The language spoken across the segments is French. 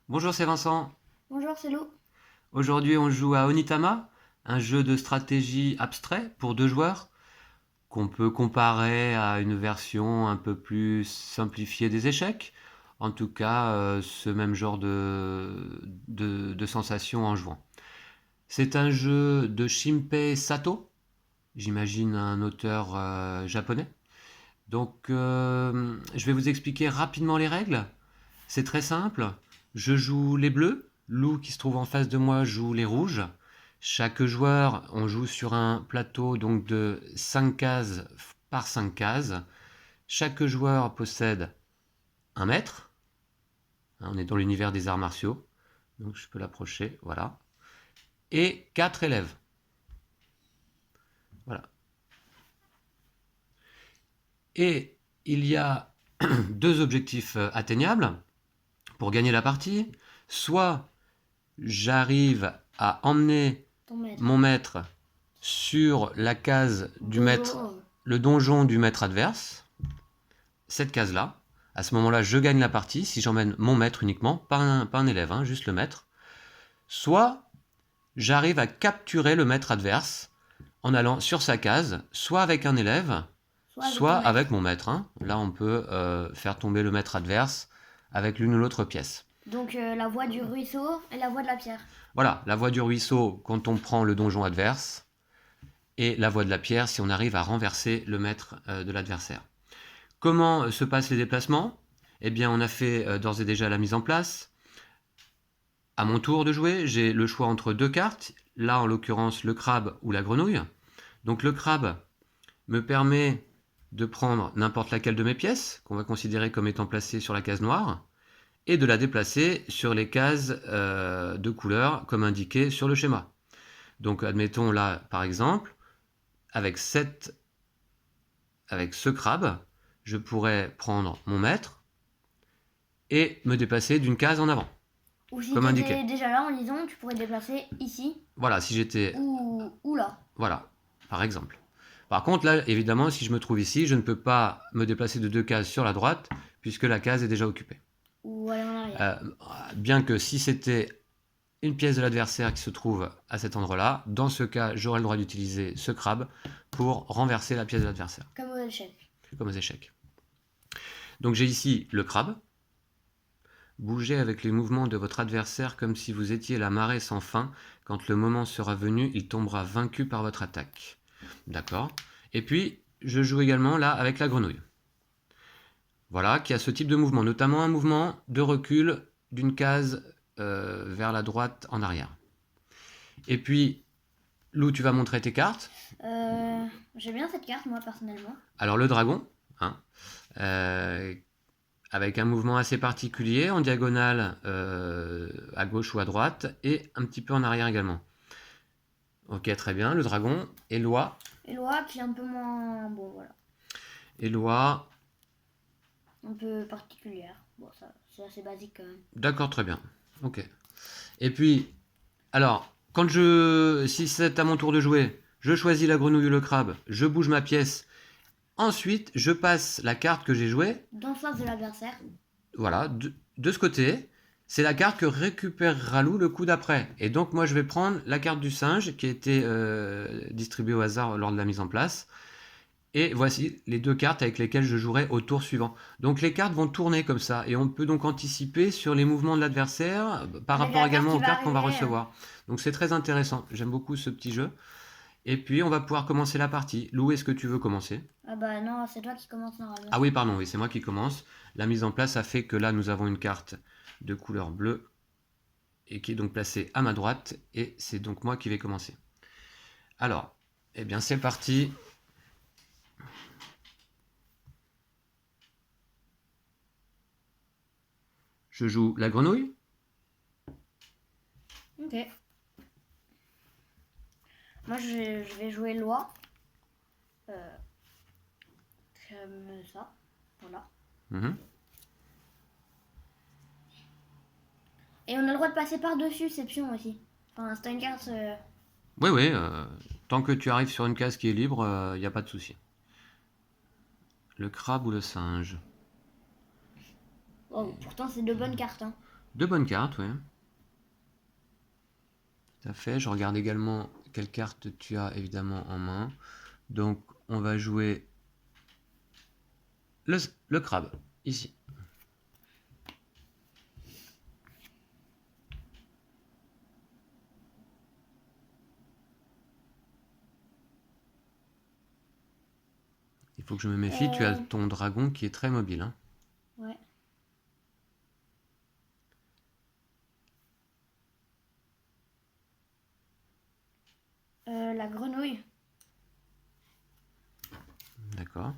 Bonjour, c'est Vincent. Bonjour, c'est Lou. Aujourd'hui, on joue à Onitama, un jeu de stratégie abstrait pour deux joueurs qu'on peut comparer à une version un peu plus simplifiée des échecs. En tout cas, ce même genre de sensation en jouant. C'est un jeu de Shinpei Sato, j'imagine un auteur japonais. Donc, je vais vous expliquer rapidement les règles. C'est très simple. Je joue les bleus. Lou, qui se trouve en face de moi, joue les rouges. Chaque joueur, on joue sur un plateau donc de 5 cases par 5 cases. Chaque joueur possède un maître. On est dans l'univers des arts martiaux. Donc je peux l'approcher, voilà. Et 4 élèves. Voilà. Et il y a deux objectifs atteignables pour gagner la partie. Soit j'arrive à emmener Ton maître. mon maître sur la case du maître, Bonjour. le donjon du maître adverse, cette case-là. À ce moment-là, je gagne la partie si j'emmène mon maître uniquement, pas un élève, hein, juste le maître. Soit j'arrive à capturer le maître adverse en allant sur sa case, soit avec un élève, Soit avec soit ton maître. avec mon maître. Hein. Là, on peut faire tomber le maître adverse avec l'une ou l'autre pièce. Donc la voie du ruisseau et la voie de la pierre. Voilà, la voie du ruisseau quand on prend le donjon adverse, et la voie de la pierre si on arrive à renverser le maître de l'adversaire. Comment se passent les déplacements? Eh bien, on a fait d'ores et déjà la mise en place. À mon tour de jouer, j'ai le choix entre deux cartes. Là, en l'occurrence, le crabe ou la grenouille. Donc le crabe me permet de prendre n'importe laquelle de mes pièces, qu'on va considérer comme étant placées sur la case noire, et de la déplacer sur les cases de couleur, comme indiqué sur le schéma. Donc admettons là, par exemple, avec ce crabe, je pourrais prendre mon maître et me déplacer d'une case en avant, Ou si comme tu indiqué. étais déjà là en lisant, tu pourrais te déplacer ici Voilà, si j'étais... ou là. Voilà, par exemple. Par contre, là, évidemment, si je me trouve ici, je ne peux pas me déplacer de deux cases sur la droite, puisque la case est déjà occupée. Ou aller en arrière. Euh, Bien que si c'était une pièce de l'adversaire qui se trouve à cet endroit-là, dans ce cas, j'aurais le droit d'utiliser ce crabe pour renverser la pièce de l'adversaire, Comme aux échecs. comme aux échecs. Donc j'ai ici le crabe. Bougez avec les mouvements de votre adversaire comme si vous étiez la marée sans fin. Quand le moment sera venu, il tombera vaincu par votre attaque. D'accord. Et puis, je joue également là avec la grenouille. Voilà, qui a ce type de mouvement, notamment un mouvement de recul d'une case vers la droite en arrière. Et puis, Lou, tu vas montrer tes cartes. J'aime bien cette carte, moi, personnellement. Alors, le dragon, hein, euh, avec un mouvement assez particulier, en diagonale à gauche ou à droite, et un petit peu en arrière également. Ok, très bien, le dragon. Éloi. Éloi qui est un peu moins... Bon, voilà. Éloi. Un peu particulière. Bon, ça, c'est assez basique quand même. D'accord, très bien. Ok. Et puis, alors, si c'est à mon tour de jouer, je choisis la grenouille ou le crabe, je bouge ma pièce. Ensuite, je passe la carte que j'ai jouée. Dans le sens de l'adversaire. Voilà, de ce côté. C'est la carte que récupérera Lou le coup d'après. Et donc, moi, je vais prendre la carte du singe qui a été distribuée au hasard lors de la mise en place. Et voici les deux cartes avec lesquelles je jouerai au tour suivant. Donc les cartes vont tourner comme ça, et on peut donc anticiper sur les mouvements de l'adversaire par Avec rapport la carte également qui aux va cartes qu'on va arriver. recevoir. Donc c'est très intéressant, j'aime beaucoup ce petit jeu. Et puis on va pouvoir commencer la partie. Lou, est-ce que tu veux commencer? Ah bah non, c'est toi qui commence normalement. Ah oui, pardon, oui, c'est moi qui commence. La mise en place a fait que là nous avons une carte de couleur bleue, et qui est donc placée à ma droite, et c'est donc moi qui vais commencer. Alors, eh bien c'est parti. Je joue la grenouille. Ok. Moi, je vais jouer Loi. Comme ça. Voilà. Mhm. Et on a le droit de passer par-dessus ces pions aussi. Enfin, c'est une carte... Oui, oui, tant que tu arrives sur une case qui est libre, il n'y a pas de souci. Le crabe ou le singe? Oh, pourtant, c'est de bonnes cartes. Hein. Deux bonnes cartes, oui. Tout à fait. Je regarde également quelle carte tu as évidemment en main. Donc, on va jouer le crabe, ici. Il faut que je me méfie, tu as ton dragon qui est très mobile. Hein. Ouais. La grenouille. D'accord.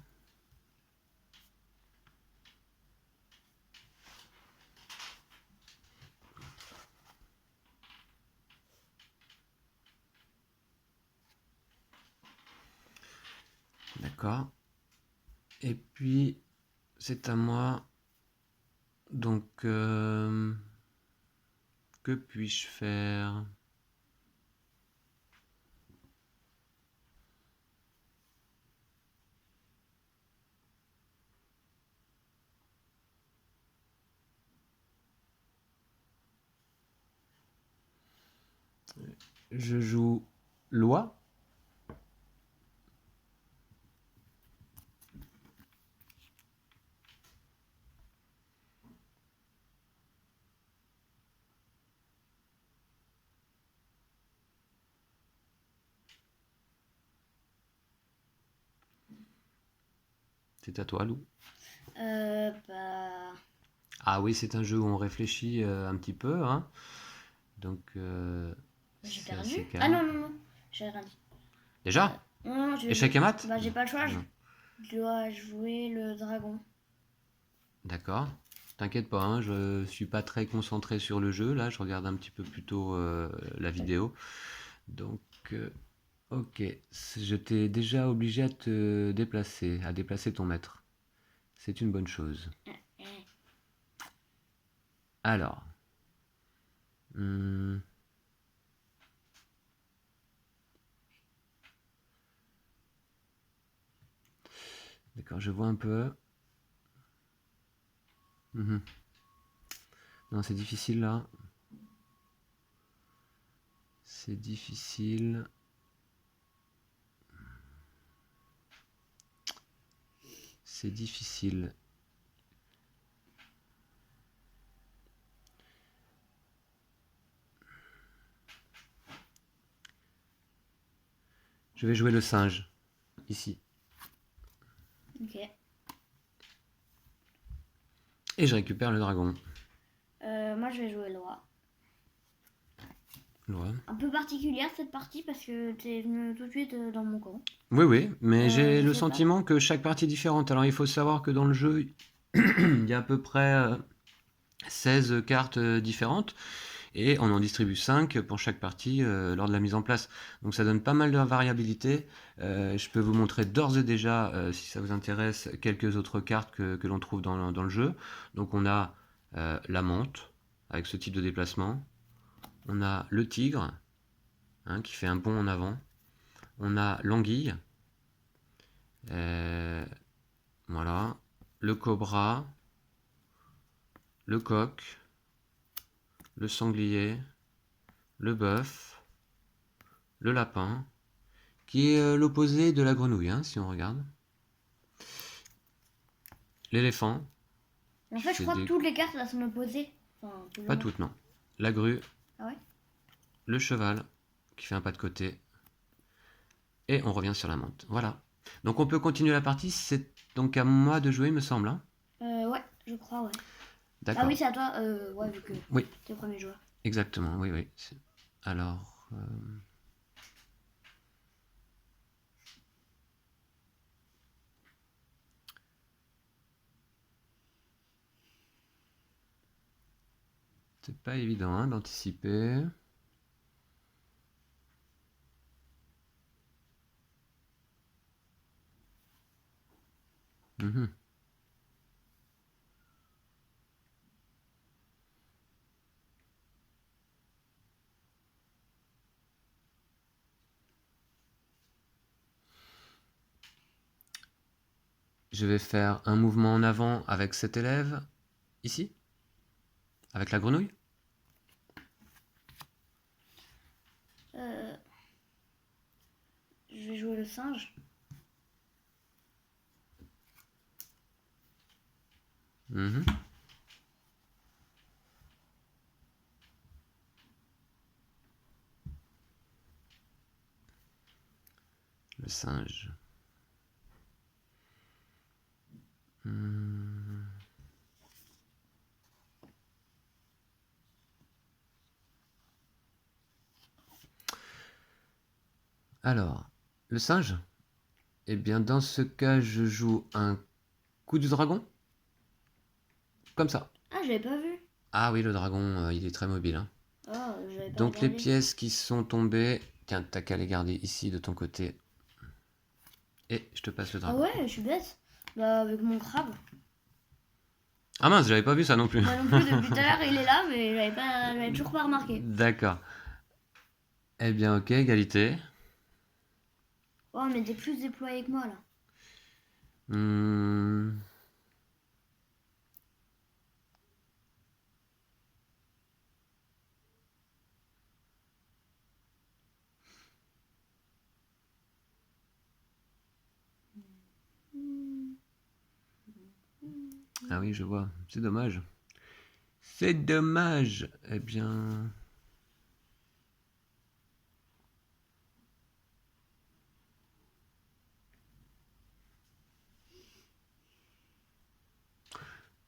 D'accord. Et puis, c'est à moi. Donc, que puis-je faire? Je joue loi. C'est à toi, Lou. Bah... Ah oui, c'est un jeu où on réfléchit un petit peu. Hein. Donc, J'ai c'est perdu. assez Ah calme. non, j'ai rien dit. Déjà? Non, Échec et mat? Bah j'ai pas le choix, Non. je dois jouer le dragon. D'accord. T'inquiète pas, hein, je suis pas très concentré sur le jeu. Là, je regarde un petit peu plutôt la vidéo. Donc, ok. Je t'ai déjà obligé à te déplacer, à déplacer ton maître. C'est une bonne chose. Alors. hmm, D'accord, je vois un peu. Mhm. Non, c'est difficile là. C'est difficile. C'est difficile. Je vais jouer le singe, ici. Ok. Et je récupère le dragon. Moi je vais jouer le roi. Ouais. Un peu particulière cette partie parce que t'es venu tout de suite dans mon camp. Oui, oui, mais j'ai je le sais pas. sentiment que chaque partie est différente. Alors il faut savoir que dans le jeu, il y a à peu près 16 cartes différentes et on en distribue 5 pour chaque partie lors de la mise en place. Donc ça donne pas mal de variabilité. Je peux vous montrer d'ores et déjà, si ça vous intéresse, quelques autres cartes que l'on trouve dans le jeu. Donc on a la menthe avec ce type de déplacement. On a le tigre hein, qui fait un bond en avant. On a l'anguille. Voilà. Le cobra. Le coq. Le sanglier. Le bœuf. Le lapin. Qui est l'opposé de la grenouille, hein, si on regarde. L'éléphant. En fait, je crois que toutes les cartes là sont opposées. Enfin, Pas toutes, non. La grue. Ah ouais. Le cheval, qui fait un pas de côté. Et on revient sur la menthe. Voilà. Donc on peut continuer la partie. C'est donc à moi de jouer, il me semble. Hein. Ouais, je crois, ouais. D'accord. Ah oui, c'est à toi. Ouais, vu que oui. t'es le premier joueur. Exactement, oui, oui. Alors... C'est pas évident hein, d'anticiper. Mmh. Je vais faire un mouvement en avant avec cet élève, ici. Avec la grenouille? Je vais jouer le singe. Mhm. Le singe. Hmm. Alors, le singe? Eh bien, dans ce cas, je joue un coup du dragon. Comme ça. Ah, j'avais pas vu. Ah oui, le dragon, il est très mobile, hein. Oh, j'avais pas Donc les regardé. pièces qui sont tombées, tiens, t'as qu'à les garder ici de ton côté. Et je te passe le Ah dragon. ouais, je suis bête. Bah, avec mon crabe. Ah mince, j'avais pas vu ça non plus. Moi non plus, depuis tout à l'heure, il est là, mais j'avais toujours pas remarqué. D'accord. Eh bien, ok, égalité. Oh, mais t'es plus déployé que moi, là. Hmm. Ah oui, je vois. C'est dommage. C'est dommage. Eh bien...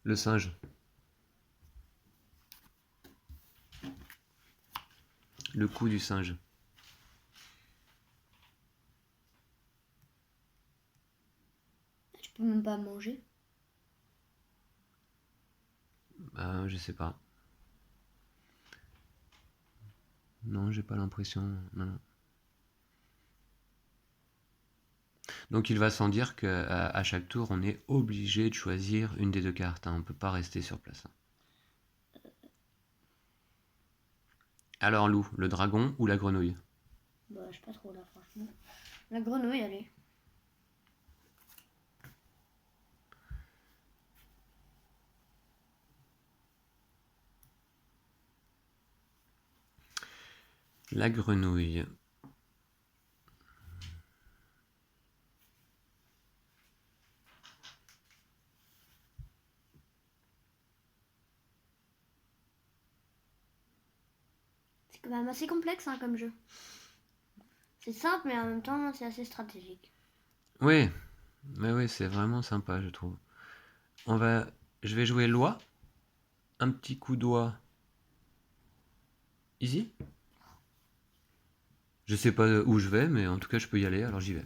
Le singe. Le coup du singe. Tu peux même pas manger. Je sais pas. Non, j'ai pas l'impression. Non, non. Donc il va sans dire qu'à chaque tour, on est obligé de choisir une des deux cartes, hein. On ne peut pas rester sur place. Alors loup, le dragon ou la grenouille? Bah, je sais pas trop, là, franchement. La grenouille, allez. La grenouille. C'est quand même assez complexe, hein, comme jeu. C'est simple, mais en même temps, c'est assez stratégique. Oui, mais oui, c'est vraiment sympa, je trouve. Je vais jouer loi. Un petit coup d'oie ici. Je sais pas où je vais, mais en tout cas, je peux y aller, alors j'y vais.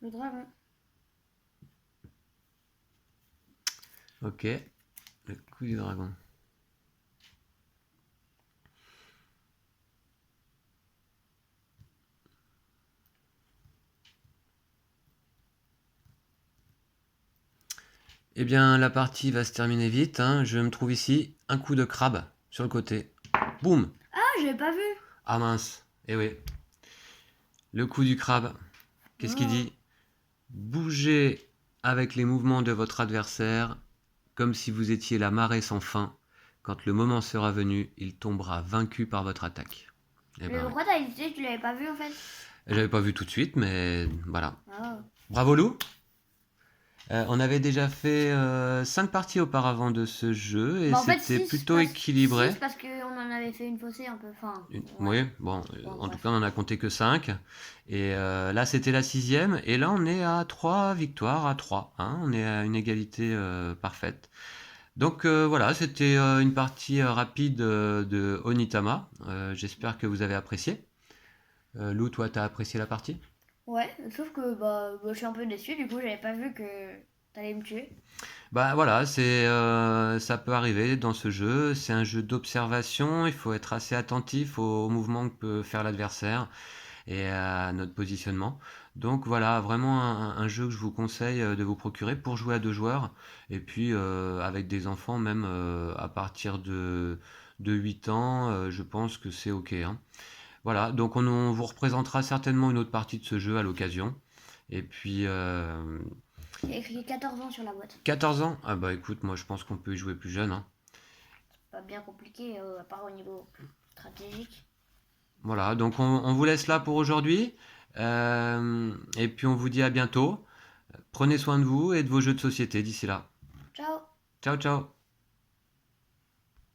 Le dragon. Ok, le coup du dragon. Eh bien, la partie va se terminer vite, hein. Je me trouve ici, un coup de crabe sur le côté. Boum! Ah, j'avais pas vu. Ah mince, eh oui. Le coup du crabe, qu'est-ce qu'il Oh. dit? Bougez avec les mouvements de votre adversaire, comme si vous étiez la marée sans fin. Quand le moment sera venu, il tombera vaincu par votre attaque. Eh Mais ben oui. pourquoi t'as hésité? Tu l'avais pas vu, en fait? J'avais pas vu tout de suite, mais voilà. Ah. Bravo Lou! On avait déjà fait 5 parties auparavant de ce jeu et Bah, en fait, c'était plutôt équilibré. 6 parce qu'on en avait fait une faussée un peu. Enfin, ouais. Oui, bon, Bon, en tout bref. cas, on en a compté que 5. Et là, c'était la sixième. Et là, on est à 3 victoires, à 3, hein. On est à une égalité parfaite. Donc voilà, c'était une partie rapide de Onitama. J'espère que vous avez apprécié. Lou, toi, t'as apprécié la partie? Ouais, sauf que je suis un peu déçue, du coup, j'avais pas vu que t'allais me tuer. Bah voilà, ça peut arriver dans ce jeu. C'est un jeu d'observation. Il faut être assez attentif aux mouvements que peut faire l'adversaire et à notre positionnement. Donc voilà, vraiment un jeu que je vous conseille de vous procurer pour jouer à deux joueurs et puis avec des enfants même à partir de 8 ans, je pense que c'est OK, hein. Voilà, donc on vous représentera certainement une autre partie de ce jeu à l'occasion. Et puis, Il y a écrit 14 ans sur la boîte. 14 ans? Ah bah écoute, moi je pense qu'on peut y jouer plus jeune, hein. Pas bien compliqué, à part au niveau stratégique. Voilà, donc on vous laisse là pour aujourd'hui. Et puis on vous dit à bientôt. Prenez soin de vous et de vos jeux de société d'ici là. Ciao! Ciao, ciao!